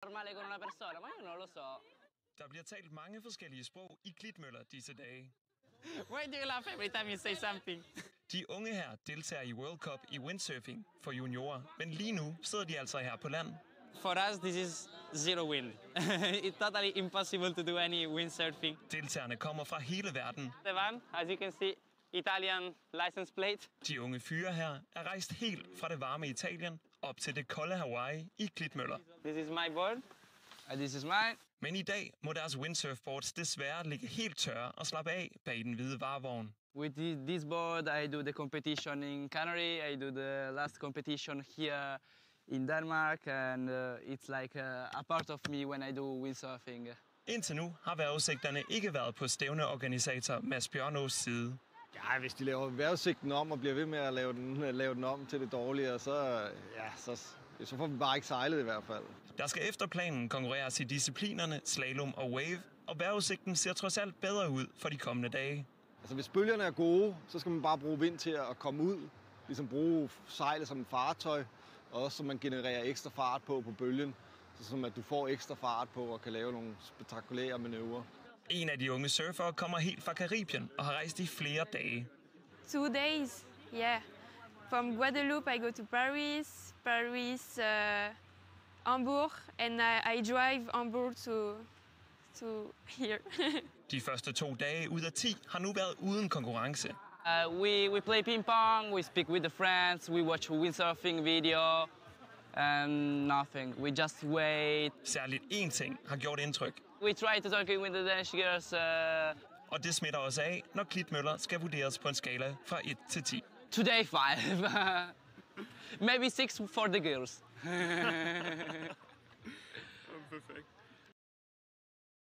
normale con una persona, ma io non lo so. Der bliver talt mange forskellige sprog i Klitmøller disse dage. Why do you laugh every time you say something? De unge her deltager i World Cup i windsurfing for juniorer, men lige nu sidder de altså her på land. For us, this is zero wind. It's totally impossible to do any windsurfing. Deltagerne kommer fra hele verden. The van, as you can see, Italian license plate. De unge fyre her er rejst helt fra det varme Italien op til det kolde Hawaii i Klitmøller. This is my board, and this is mine. Men i dag må deres windsurfboards desværre ligge helt tørre og slappe af bag den hvide varevogn. With this board, I do the competition in Canary. I do the last competition here in Denmark, and it's like a part of me when I do windsurfing. Indtil nu har vejrudsigterne ikke været på stævneorganisator Mads Bjørnås side. Ja, hvis de laver vejrudsigten om og bliver ved med at lave den om til det dårligere, så får vi bare ikke sejlet i hvert fald. Der skal efter planen konkurreres i disciplinerne slalom og wave, og vejrudsigten ser trods alt bedre ud for de kommende dage. Altså hvis bølgerne er gode, så skal man bare bruge vind til at komme ud, ligesom bruge sejlet som et fartøj, og også så man genererer ekstra fart på bølgen, så at du får ekstra fart på og kan lave nogle spektakulære manøvrer. En af de unge surfere kommer helt fra Caribien og har rejst i flere dage. 2 days, yeah. From Guadeloupe, I go to Paris, Hamburg, and I drive Hamburg to here. De første 2 dage ud af 10 har nu været uden konkurrence. We play ping pong, we speak with the friends, we watch windsurfing video, and nothing. We just wait. Særligt én ting har gjort indtryk. We try to talk with the Danish girls. Og det smitter også af, når Klitmøller skal vurderes på en skala fra 1 til 10. Today 5. Maybe 6 for the girls. Perfekt.